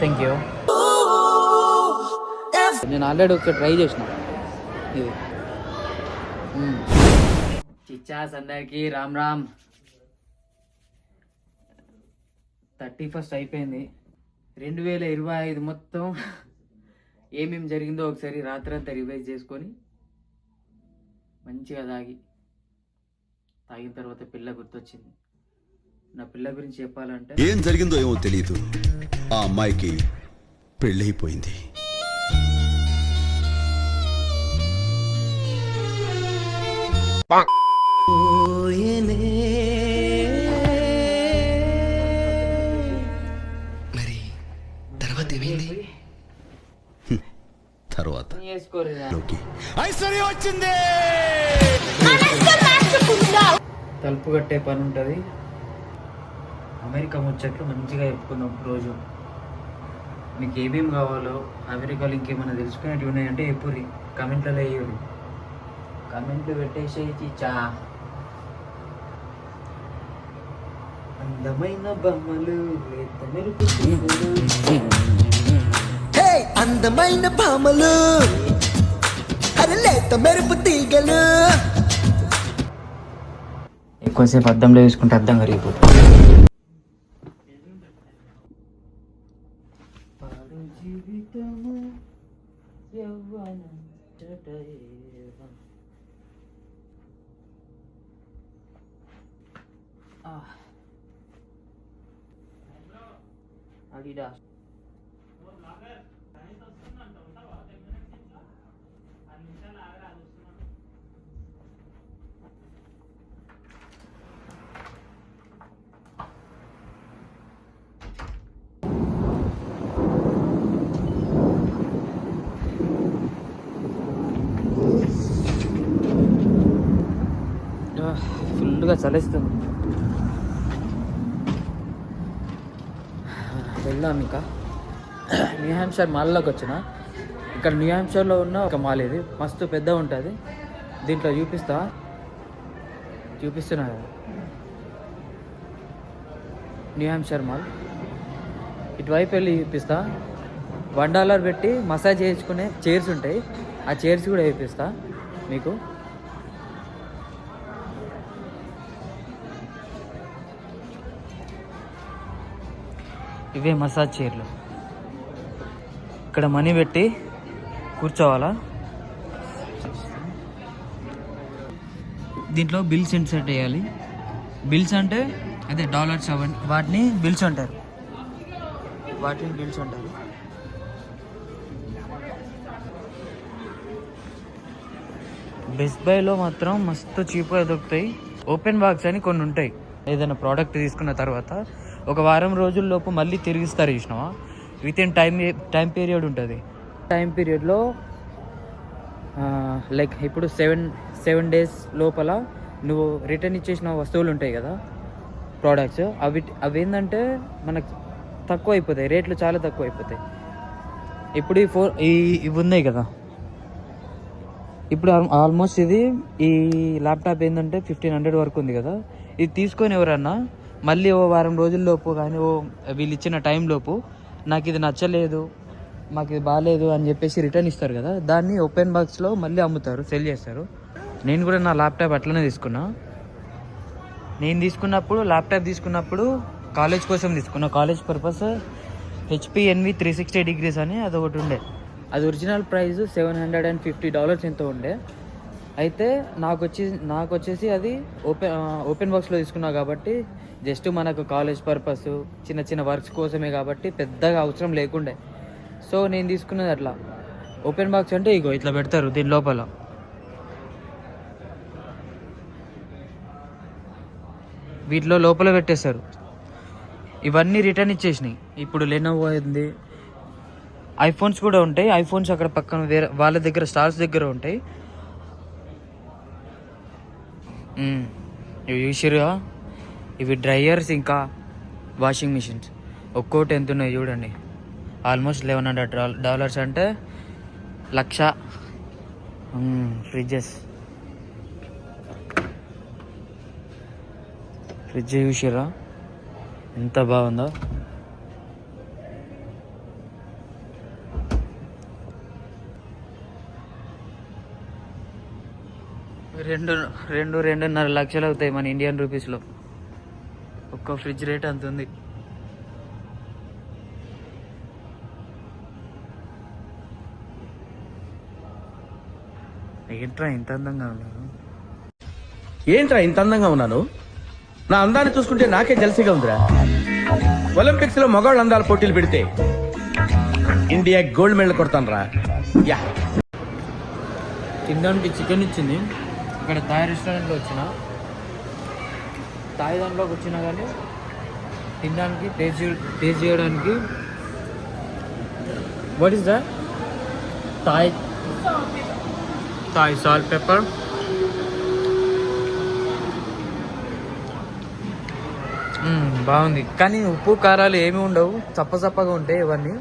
Thank you. నేను already ఒకసారి try చేసిన ఇది. చిచ్చాస్ అందరికి రామ్ రామ్. 31st అయిపోయింది. 2025 మొత్తం ఏమేమి జరిగిందో ఒకసారి రాత్రంతా రివైజ్ చేసుకొని మంచిగా తాగిన తర్వాత పిల్ల గుర్తొచ్చింది. నా పిల్ల గురించి చెప్పాలంటే ఏం జరిగిందో ఏమో తెలియదు. ఆ అమ్మాయికి పెళ్ళైపోయింది. మరి తర్వాత ఏమైంది? తర్వాత ఐశ్వర్య వచ్చింది. తలుపు కట్టే పని ఉంటుంది. అమెరికా ముచ్చట్లు మంచిగా చెప్పుకున్నాం రోజు. మీకు ఏమేమి కావాలో అమెరికాలో ఇంకేమైనా తెలుసుకునేవి ఉన్నాయంటే ఎప్పుడు కమెంట్లలో వేయరు. కమెంట్లు పెట్టేసేసి చా. అందమైన బొమ్మలు అందమైన భామలు లేత మెరుపు తీగలు. ఎక్కువసేపు అద్దంలో వేసుకుంటే అద్దం కరిగిపోతుంది. Adidas. ఫుల్గా చలిస్తుంది. వెళ్దాం. ఇంకా న్యూ హ్యాంప్షైర్ మాల్లోకి వచ్చిన. ఇక్కడ న్యూ హ్యాంప్షైర్లో ఉన్న ఒక మాల్ ఇది మస్తు పెద్ద ఉంటుంది. దీంట్లో చూపిస్తున్నా న్యూ హ్యాంప్షైర్ మాల్. ఇటువైపు వెళ్ళి చూపిస్తా. $1 పెట్టి మసాజ్ చేయించుకునే చైర్స్ ఉంటాయి. ఆ చైర్స్ కూడా చూపిస్తా మీకు. ఇవే మసాజ్ చైర్లు. ఇక్కడ మనీ పెట్టి కూర్చోవాలా. దీంట్లో బిల్స్ ఇన్సర్ట్ చేయాలి. బిల్స్ అంటే అదే డాలర్స్ అవన్నీ, వాటిని బిల్స్ అంటారు. బెస్ట్ బైలో మాత్రం మస్తు చీప్గా దొరుకుతాయి. ఓపెన్ బాక్స్ అని కొన్ని ఉంటాయి. ఏదైనా ప్రోడక్ట్ తీసుకున్న తర్వాత ఒక వారం రోజుల్లోపు మళ్ళీ తిరిగిస్తారు. చూసినావా? వితిన్ టైం పీరియడ్ ఉంటుంది. టైం పీరియడ్లో లైక్ ఇప్పుడు 7 days లోపల నువ్వు రిటర్న్ ఇచ్చేసిన వస్తువులు ఉంటాయి కదా, ప్రోడక్ట్స్, అవి ఏంటంటే మనకు తక్కువ అయిపోతాయి, రేట్లు చాలా తక్కువ అయిపోతాయి. ఇప్పుడు ఇవి ఉన్నాయి కదా, ఇప్పుడు ఆల్మోస్ట్ ఈ ల్యాప్టాప్ ఏంటంటే 1500 వరకు ఉంది కదా. ఇది తీసుకొని ఎవరన్నా మళ్ళీ ఓ వారం రోజుల్లోపు కానీ వీళ్ళు ఇచ్చిన టైంలోపు నాకు ఇది నచ్చలేదు, మాకు ఇది బాగాలేదు అని చెప్పేసి రిటర్న్ ఇస్తారు కదా, దాన్ని ఓపెన్ బాక్స్లో మళ్ళీ అమ్ముతారు, సెల్ చేస్తారు. నేను కూడా నా ల్యాప్టాప్ అట్లనే తీసుకున్నా. ల్యాప్టాప్ తీసుకున్నప్పుడు కాలేజ్ కోసం తీసుకున్నా. College purpose HP Envy 360 degrees అని అది ఒకటి ఉండే. అది ఒరిజినల్ ప్రైస్ $750 ఎంతో ఉండే. అయితే నాకు వచ్చేసి అది ఓపెన్ బాక్స్లో తీసుకున్నా కాబట్టి జస్ట్ మనకు కాలేజ్ పర్పస్ చిన్న చిన్న వర్క్స్ కోసమే కాబట్టి పెద్దగా అవసరం లేకుండే. సో నేను తీసుకున్నది అట్లా. ఓపెన్ బాక్స్ అంటే ఇగో ఇట్లా పెడతారు, దీని లోపల వీటిలో లోపల పెట్టేస్తారు. ఇవన్నీ రిటర్న్ ఇచ్చేసినాయి. ఇప్పుడు లెనోవో ఉంది, ఐఫోన్స్ కూడా ఉంటాయి. ఐఫోన్స్ అక్కడ పక్కన వేరే వాళ్ళ దగ్గర స్టార్స్ దగ్గర ఉంటాయి. ఇవి చూసిరుగా, ఇవి డ్రైయర్స్ ఇంకా వాషింగ్ మిషన్స్. ఒక్కోటి ఎంత ఉన్నాయి చూడండి, ఆల్మోస్ట్ $1100 అంటే 1,00,000. ఫ్రిడ్జ్ చూసిరా ఎంత బాగుందో. రెండున్నర లక్షలు అవుతాయి మన ఇండియన్ రూపీస్లో. ఒక్క ఫ్రిడ్జ్ రేట్ అంత ఉంది. ఏంట్రా ఇంత అందంగా ఉన్నారు? ఏంట్రా ఇంత అందంగా ఉన్నాను? నా అందాన్ని చూసుకుంటే నాకే జలసిగా ఉందిరా. ఒలింపిక్స్ లో మగవాళ్ళ అందాల పోటీలు పెడితే ఇండియా గోల్డ్ మెడల్ కొడతాను రా. యా, తినడానికి చికెన్ ఇచ్చింది. ఇక్కడ థాయ్ రెస్టారెంట్లో వచ్చిన, థాయ్ దాంట్లోకి వచ్చినా కానీ తినడానికి టేస్ట్ చేయడానికి. What is that? Thai salt pepper. బాగుంది, కానీ ఉప్పు కారాలు ఏమి ఉండవు, చప్పగా ఉంటాయి ఇవన్నీ.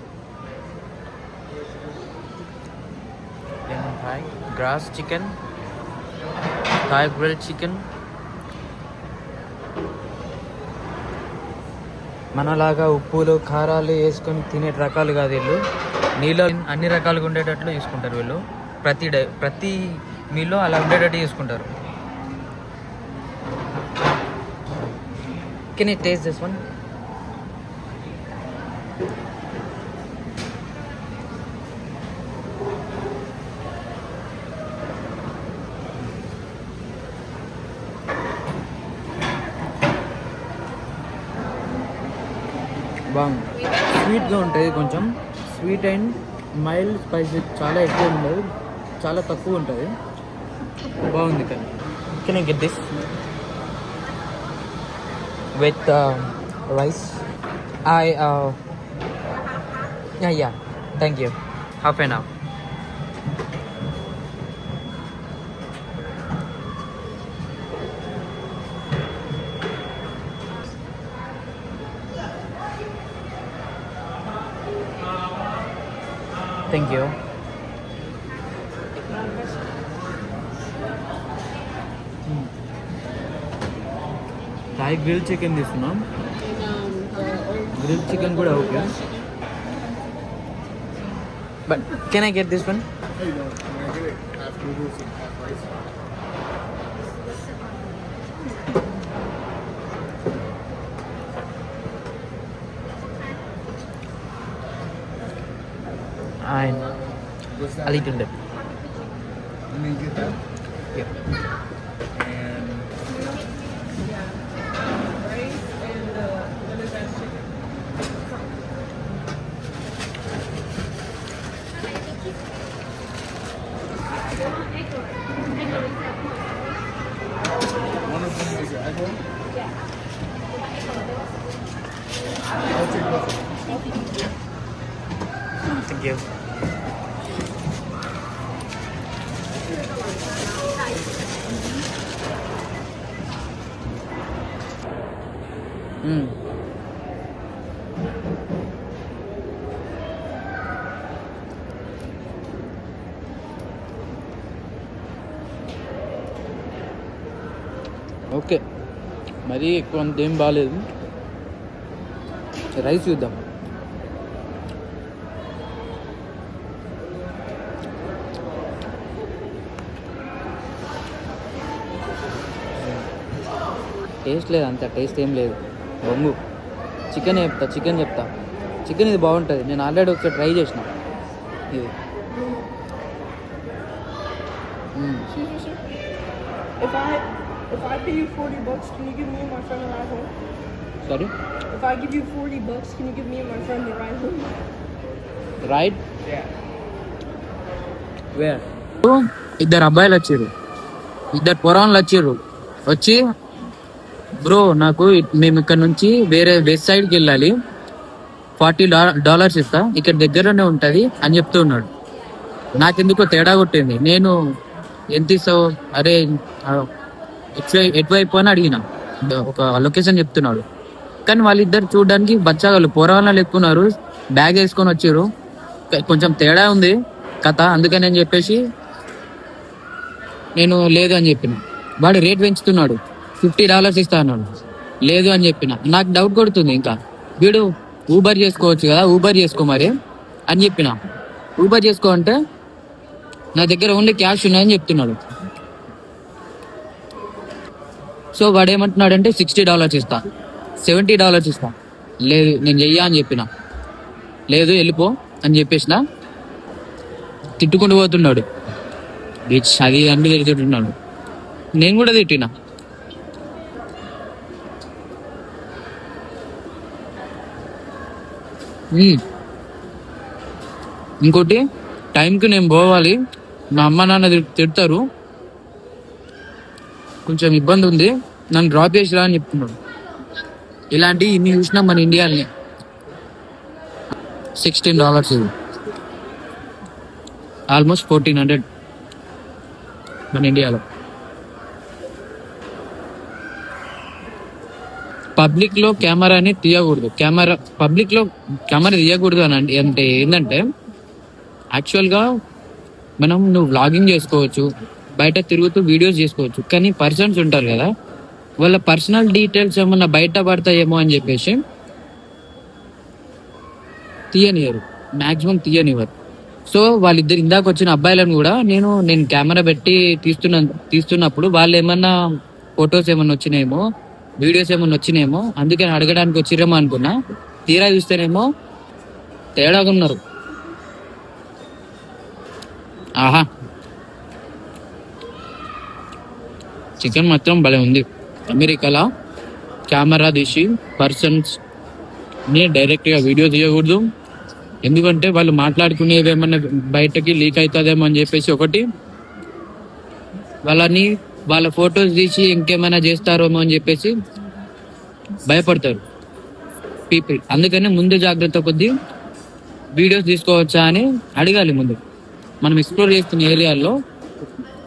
Thai grass chicken, Thai grill chicken. మనలాగా ఉప్పులు కారాలు వేసుకొని తినే రకాలు కాదు వీళ్ళు. నీళ్ళు అన్ని రకాలుగా ఉండేటట్లు తీసుకుంటారు వీళ్ళు. ప్రతి మీల్లో అలా ఉండేటట్టు తీసుకుంటారు. Can you taste this one? బాగుంది, స్వీట్గా ఉంటుంది. కొంచెం స్వీట్ అండ్ మైల్డ్ స్పైసీ చాలా ఎక్కువ ఉండదు, చాలా తక్కువ ఉంటుంది. బాగుంది. కానీ can I get this with rice? Yeah, thank you. Half an hour. Thank you. Thai grill chicken తీసుకున్నాం. గ్రిల్ చికెన్ కూడా okay, but can I get this one? A little bit. Let me get that. Yeah. And one of them is your egg roll? I'll take both of them. Thank you. Okay, మరీ ఎక్కువ అంతేం బాగాలేదు. Rice చూద్దాం. Taste లేదు, అంత taste ఏం లేదు. బొంగు చికెన్ చెప్తా. చికెన్ ఇది బాగుంటుంది. నేను ఆల్రెడీ ఒకసారి ట్రై చేసిన ఇది. If I pay you $40, can you give me and my friend a ride home? Sorry, If I give you $40, can you give me and my friend a ride home? Right? Where? ఇద్దరు అబ్బాయిలు వచ్చారు, ఇద్దరు పొరాన్లు వచ్చారు. వచ్చి bro నాకు మేము ఇక్కడ నుంచి వేరే వెస్ట్ సైడ్కి వెళ్ళాలి, $40 ఇస్తా, ఇక్కడ దగ్గరనే ఉంటుంది అని చెప్తూ ఉన్నాడు. నాకెందుకో తేడా కొట్టింది. నేను ఎంత ఇస్తావు? అరే ఎటువైపు అని అడిగిన, ఒక లొకేషన్ చెప్తున్నాడు. కానీ వాళ్ళిద్దరు చూడడానికి బచ్చాగాళ్ళు పొరాలను ఎక్కున్నారు, బ్యాగ్ వేసుకొని వచ్చారు. కొంచెం తేడా ఉంది కథ. అందుకని నేను చెప్పేసి నేను లేదు అని చెప్పిన. వాడు రేట్ పెంచుతున్నాడు, $50 ఇస్తా అన్నాడు. లేదు అని చెప్పిన. నాకు డౌట్ కొడుతుంది. ఇంకా వీడు ఊబర్ చేసుకోవచ్చు కదా, ఊబర్ చేసుకో మరి అని చెప్పిన. ఊబర్ చేసుకో అంటే నా దగ్గర ఓన్లీ క్యాష్ ఉన్నాయని చెప్తున్నాడు. సో వాడు ఏమంటున్నాడంటే $60 ఇస్తా, $70 ఇస్తా. లేదు నేను చెయ్యా అని చెప్పిన. లేదు వెళ్ళిపో అని చెప్పేసిన. తిట్టుకుంటూ పోతున్నాడు, బిచ్ అది అన్ని తిట్టుకుంటున్నాడు. నేను కూడా తిట్టిన. ఇంకోటి, టైంకి నేను పోవాలి, మా అమ్మ నాన్న తిడతారు, కొంచెం ఇబ్బంది ఉంది, నన్ను డ్రాప్ చేసిరా అని చెప్తున్నాడు. ఇలాంటివి ఇన్ని చూసినాం మన ఇండియాని. $16 ఇది, ఆల్మోస్ట్ 1400 మన ఇండియాలో. పబ్లిక్ లో కెమెరాని తీయకూడదు, పబ్లిక్ లో కెమెరా తీయకూడదు అని అంటే ఏంటంటే, యాక్చువల్ గా నువ్వు వ్లాగింగ్ చేసుకోవచ్చు, బయట తిరుగుతూ వీడియోస్ చేసుకోవచ్చు, కానీ పర్సన్స్ ఉంటారు కదా, వాళ్ళ పర్సనల్ డీటెయిల్స్ ఏమన్నా బయట పడతాయేమో అని చెప్పేసి తీయనివ్వరు, మాక్సిమం తీయనివ్వరు. సో వాళ్ళిద్దరు ఇందాక వచ్చిన అబ్బాయిలను కూడా నేను కెమెరా పెట్టి తీస్తున్నప్పుడు వాళ్ళు ఏమన్నా ఫొటోస్ ఏమన్నా వచ్చినాయేమో, వీడియోస్ ఏమన్నా వచ్చినాయేమో, అందుకని అడగడానికి వచ్చిరేమో అనుకున్నా. తీరా చూస్తేనేమో తేడాగా ఉన్నారు. ఆహా, చికెన్ మాత్రం భలే ఉంది. అమెరికాలో కెమెరా తీసి పర్సన్స్ ని డైరెక్ట్గా వీడియో తీయకూడదు, ఎందుకంటే వాళ్ళు మాట్లాడుకునేవి ఏమన్నా బయటకి లీక్ అవుతుందేమో అని చెప్పేసి ఒకటి, వాళ్ళ ఫొటోస్ తీసి ఇంకేమైనా చేస్తారేమో అని చెప్పేసి భయపడతారు పీపుల్. అందుకని ముందు జాగ్రత్త కొద్దీ వీడియోస్ తీసుకోవచ్చా అని అడగాలి ముందు. మనం ఎక్స్ప్లోర్ చేస్తున్న ఏరియాల్లో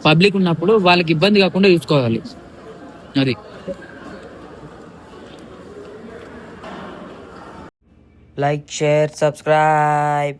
పబ్లిక్ ఉన్నప్పుడు వాళ్ళకి ఇబ్బంది కాకుండా చూసుకోవాలి. అది Like, share, subscribe.